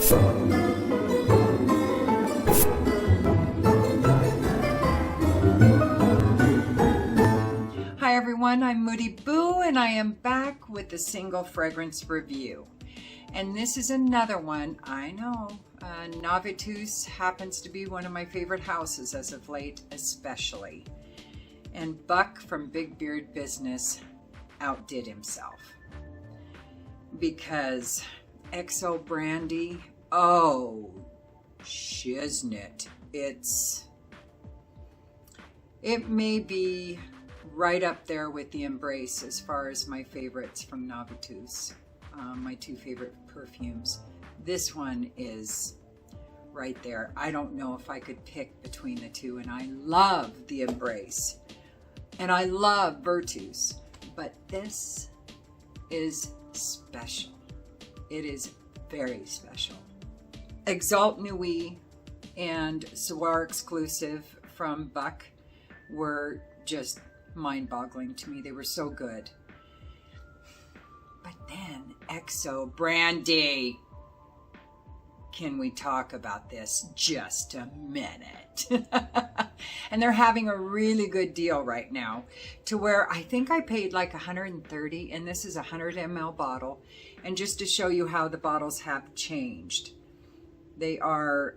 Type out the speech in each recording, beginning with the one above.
Hi everyone, I'm Moody Boo and I am back with a single fragrance review. And this is another one, I know, Navitus happens to be one of my favorite houses as of late especially. And Buck from Big Beard Business outdid himself. Because XO Brandy, oh, shiznit. It may be right up there with the Embrace as far as my favorites from Navitus, my two favorite perfumes. This one is right there. I don't know if I could pick between the two, and I love the Embrace and I love Virtus, but this is special. It is very special. Exalt Nuit and Soir exclusive from Buck were just mind-boggling to me. They were so good. But then XO Brandy. Can we talk about this just a minute? And they're having a really good deal right now to where I think I paid like $130, and this is a 100 ml bottle. And just to show you how the bottles have changed, they are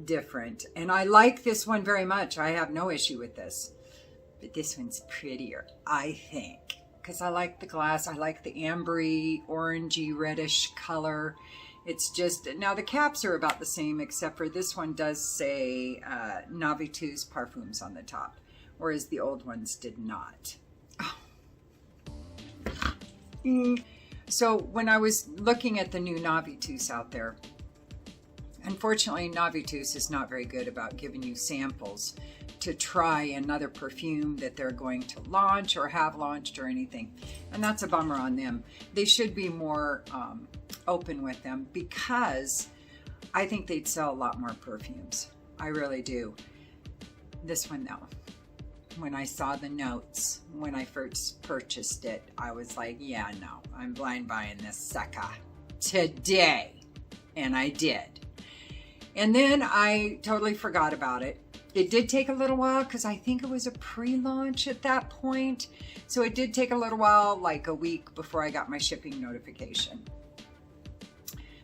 different. And I like this one very much. I have no issue with this. But this one's prettier, I think, because I like the glass. I like the ambery, orangey, reddish color. It's just, now the caps are about the same, except for this one does say Navitus perfumes on the top, whereas the old ones did not. Oh. So when I was looking at the new Navitus out there, unfortunately Navitus is not very good about giving you samples to try another perfume that they're going to launch or have launched or anything. And that's a bummer on them. They should be more open with them, because I think they'd sell a lot more perfumes. I really do. This one though, when I saw the notes, when I first purchased it, I was like, yeah, no, I'm blind buying this sucker today. And I did. And then I totally forgot about it. It did take a little while because I think it was a pre-launch at that point. So it did take a little while, like a week before I got my shipping notification.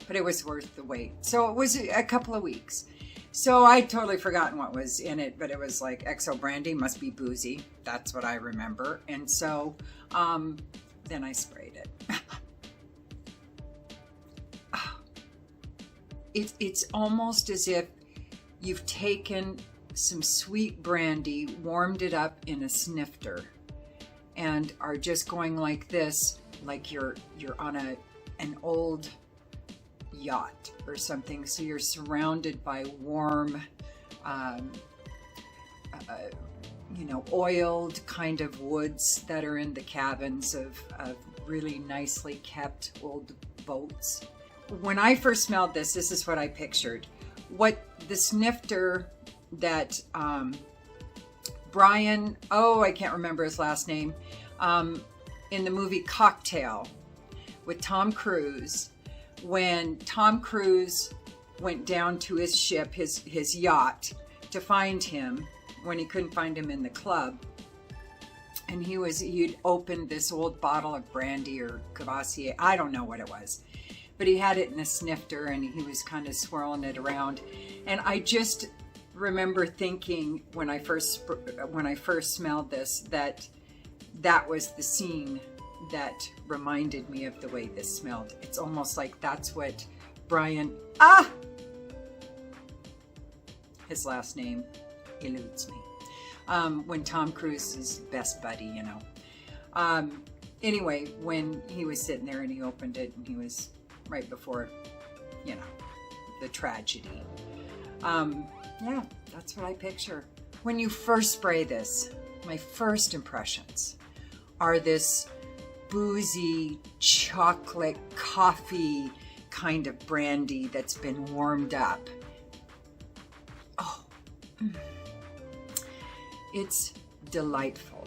But it was worth the wait. So it was a couple of weeks. So I'd totally forgotten what was in it, but it was like XO Brandy must be boozy. That's what I remember. And so then I sprayed it. It's almost as if you've taken some sweet brandy, warmed it up in a snifter, and are just going like this, like you're on an old yacht or something. So you're surrounded by warm, oiled kind of woods that are in the cabins of really nicely kept old boats. When I first smelled this, this is what I pictured. What the snifter that Brian, I can't remember his last name, in the movie Cocktail with Tom Cruise, when Tom Cruise went down to his ship, his yacht, to find him when he couldn't find him in the club. And he'd opened this old bottle of brandy or Cavassier, I don't know what it was. But he had it in a snifter and he was kind of swirling it around. And I just remember thinking when I first smelled this, that was the scene that reminded me of the way this smelled. It's almost like that's what Brian, his last name eludes me. When Tom Cruise's best buddy, Anyway, when he was sitting there and he opened it and he was right before, the tragedy. Yeah, that's what I picture. When you first spray this, my first impressions are this boozy, chocolate, coffee kind of brandy that's been warmed up. Oh, it's delightful.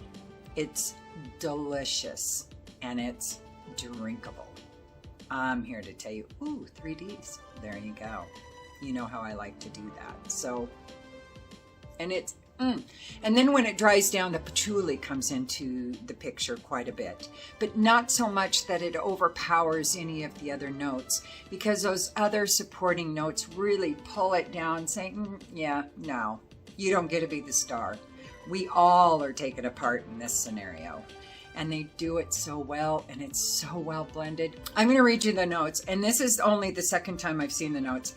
It's delicious and it's drinkable. I'm here to tell you, ooh, 3Ds. There you go. You know how I like to do that. So, and it's, and then when it dries down, the patchouli comes into the picture quite a bit, but not so much that it overpowers any of the other notes, because those other supporting notes really pull it down, saying, yeah, no, you don't get to be the star. We all are taken apart in this scenario. And they do it so well, and it's so well blended. I'm going to read you the notes, and this is only the second time I've seen the notes,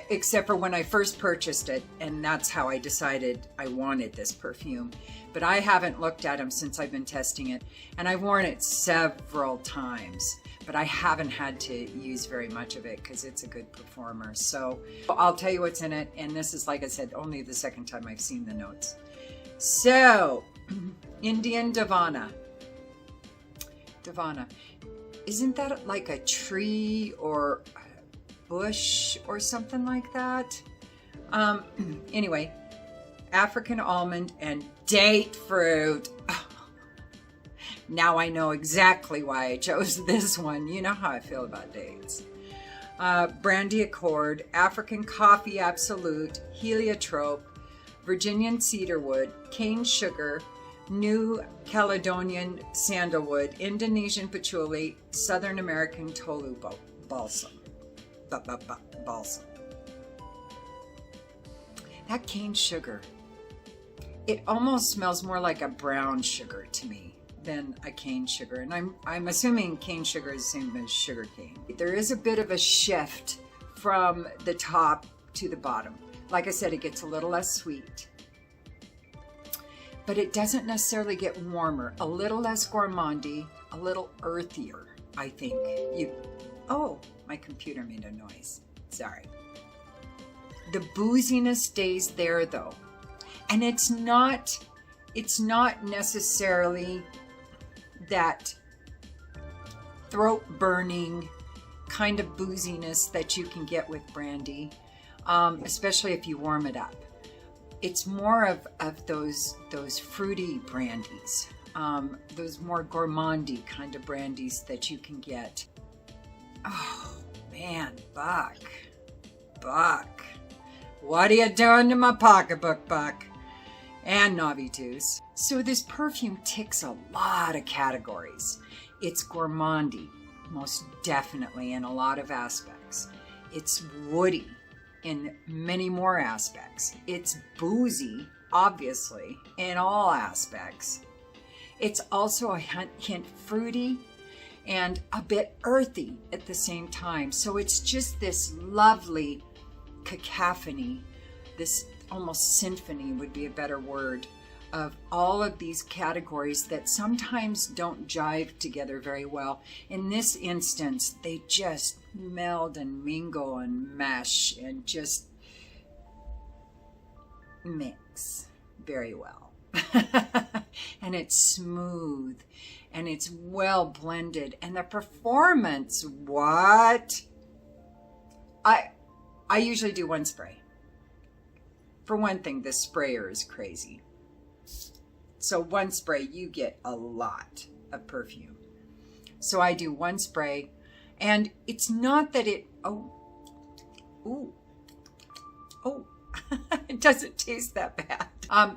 except for when I first purchased it, and that's how I decided I wanted this perfume. But I haven't looked at them since I've been testing it, and I've worn it several times, but I haven't had to use very much of it because it's a good performer. So I'll tell you what's in it, and this is, like I said, only the second time I've seen the notes. So, Indian Davana. Davana. Isn't that like a tree or bush or something like that? Anyway, African almond and date fruit. Now I know exactly why I chose this one. You know how I feel about dates. Brandy Accord, African coffee absolute, heliotrope, Virginian cedarwood, cane sugar, New Caledonian sandalwood, Indonesian patchouli, Southern American tolu balsam. Balsam. That cane sugar, it almost smells more like a brown sugar to me than a cane sugar. And I'm assuming cane sugar is the same as sugar cane. There is a bit of a shift from the top to the bottom. Like I said, it gets a little less sweet, but it doesn't necessarily get warmer. A little less gourmandy, a little earthier, I think. Oh, my computer made a noise. Sorry. The booziness stays there though. And it's not necessarily that throat burning kind of booziness that you can get with brandy, especially if you warm it up. It's more of those fruity brandies, those more gourmandy kind of brandies that you can get. Oh man, Buck, what are you doing to my pocketbook, Buck? And Navitus. So this perfume ticks a lot of categories. It's gourmandy, most definitely in a lot of aspects. It's woody in many more aspects. It's boozy, obviously, in all aspects. It's also a hint fruity and a bit earthy at the same time. So it's just this lovely cacophony, this almost symphony would be a better word, of all of these categories that sometimes don't jive together very well. In this instance, they just meld and mingle and mesh and just mix very well. And it's smooth and it's well blended, and the performance, what? I usually do one spray. For one thing, the sprayer is crazy. So one spray, you get a lot of perfume. So I do one spray, and it's not that it, it doesn't taste that bad.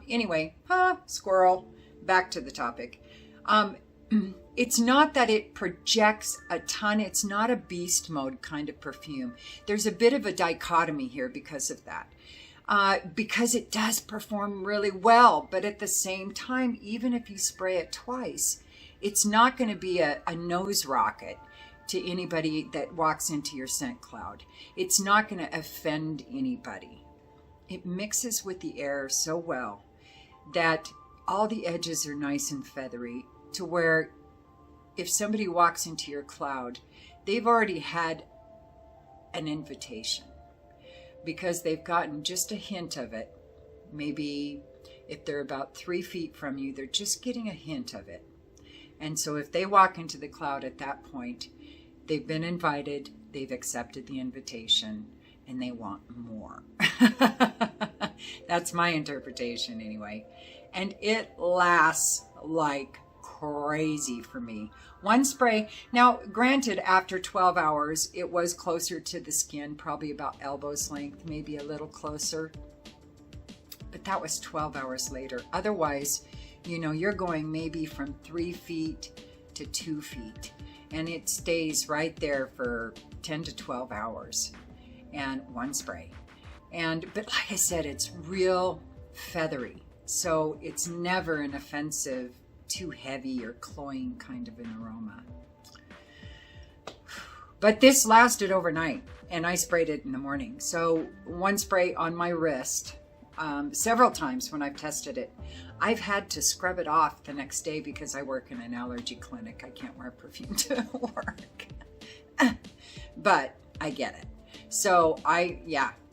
Anyway, squirrel, back to the topic. It's not that it projects a ton. It's not a beast mode kind of perfume. There's a bit of a dichotomy here because of that. Because it does perform really well, but at the same time, even if you spray it twice, it's not going to be a nose rocket to anybody that walks into your scent cloud. It's not going to offend anybody. It mixes with the air so well that all the edges are nice and feathery, to where if somebody walks into your cloud, they've already had an invitation, because they've gotten just a hint of it. Maybe if they're about 3 feet from you, they're just getting a hint of it. And so if they walk into the cloud at that point, they've been invited, they've accepted the invitation, and they want more. That's my interpretation anyway. And it lasts like crazy for me. One spray. Now, granted, after 12 hours, it was closer to the skin, probably about elbow's length, maybe a little closer. But that was 12 hours later. Otherwise, you know, you're going maybe from 3 feet to 2 feet. And it stays right there for 10 to 12 hours. And one spray. But like I said, it's real feathery. So it's never an offensive, too heavy or cloying kind of an aroma. But this lasted overnight, and I sprayed it in the morning. So one spray on my wrist, several times when I've tested it. I've had to scrub it off the next day because I work in an allergy clinic. I can't wear perfume to work. But I get it. So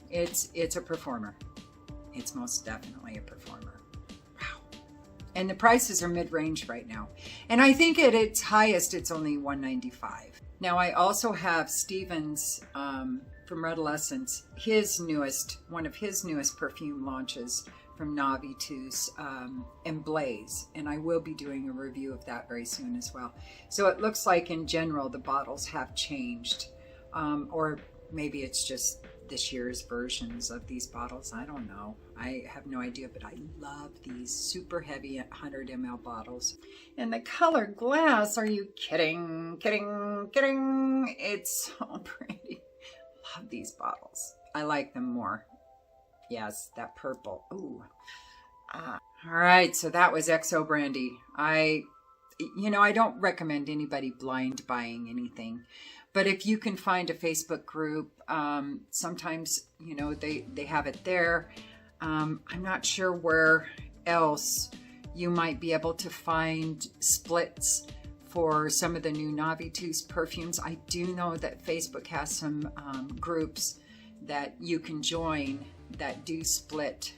it's a performer. It's most definitely a performer. And the prices are mid-range right now. And I think at its highest, it's only $195. Now, I also have Steven's from Redolescence, one of his newest perfume launches from Navitus, Emblaze. And I will be doing a review of that very soon as well. So it looks like in general, the bottles have changed. Or maybe it's just this year's versions of these bottles. I don't know. I have no idea, but I love these super heavy 100 ml bottles. And the colored glass, are you kidding? Kidding. It's so pretty. Love these bottles. I like them more. Yes, that purple. Ooh. All right, so that was XO Brandy. I don't recommend anybody blind buying anything. But if you can find a Facebook group, sometimes, you know, they have it there. I'm not sure where else you might be able to find splits for some of the new Navitus perfumes. I do know that Facebook has some groups that you can join that do split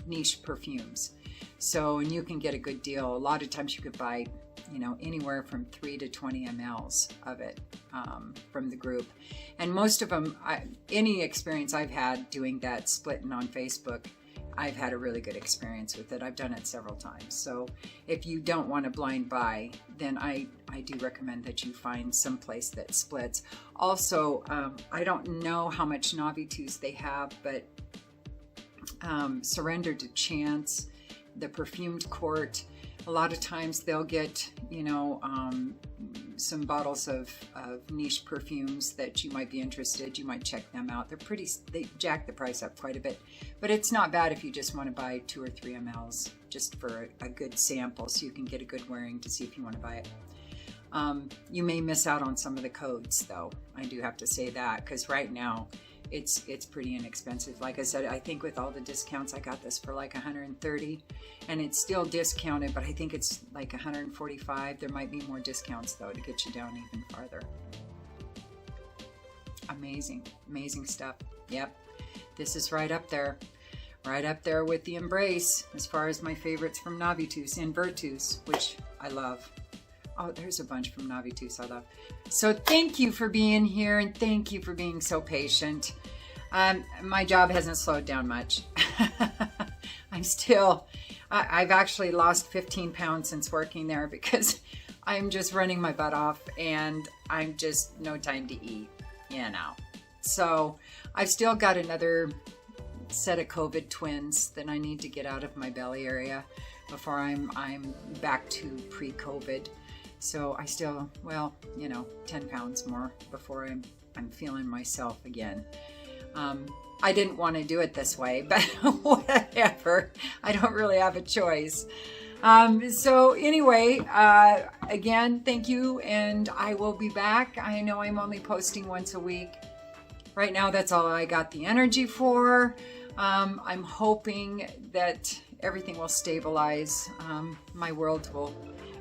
niche perfumes. So, and you can get a good deal. A lot of times you could buy, you know, anywhere from 3 to 20 mLs of it from the group. And most of them, any experience I've had doing that splitting on Facebook, I've had a really good experience with it. I've done it several times. So if you don't want to blind buy, then I do recommend that you find some place that splits. Also, I don't know how much Navitus they have, but Surrender to Chance, the Perfumed Court, a lot of times they'll get, you know, some bottles of niche perfumes that you might be interested. You might check them out. They jack the price up quite a bit, but it's not bad if you just want to buy 2 or 3 mLs just for a good sample so you can get a good wearing to see if you want to buy it. You may miss out on some of the codes though. I do have to say that because right now it's pretty inexpensive. Like I said, I think with all the discounts, I got this for like $130 and it's still discounted, but I think it's like $145. There might be more discounts though to get you down even farther. Amazing, amazing stuff. Yep, this is right up there with the Embrace as far as my favorites from Navitus and Virtus, which I love. Oh, there's a bunch from Navitus I love. So thank you for being here and thank you for being so patient. My job hasn't slowed down much. I've actually lost 15 pounds since working there because I'm just running my butt off and I'm just no time to eat, you know. So I've still got another set of COVID twins that I need to get out of my belly area before I'm back to pre-COVID. So I still, well, you know, 10 pounds more before I'm feeling myself again. I didn't want to do it this way, but whatever. I don't really have a choice. So anyway, again, thank you, and I will be back. I know I'm only posting once a week. Right now, that's all I got the energy for. I'm hoping that everything will stabilize. My world will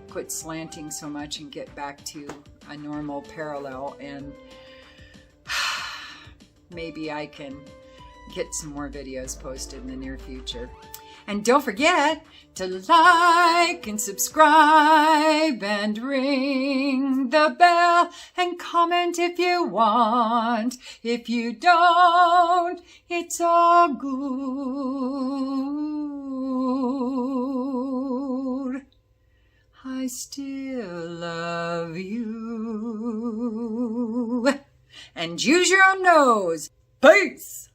quit slanting so much and get back to a normal parallel, and maybe I can get some more videos posted in the near future. And don't forget to like and subscribe and ring the bell and comment if you want. If you don't, it's all good. I still love you. And use your own nose. Peace!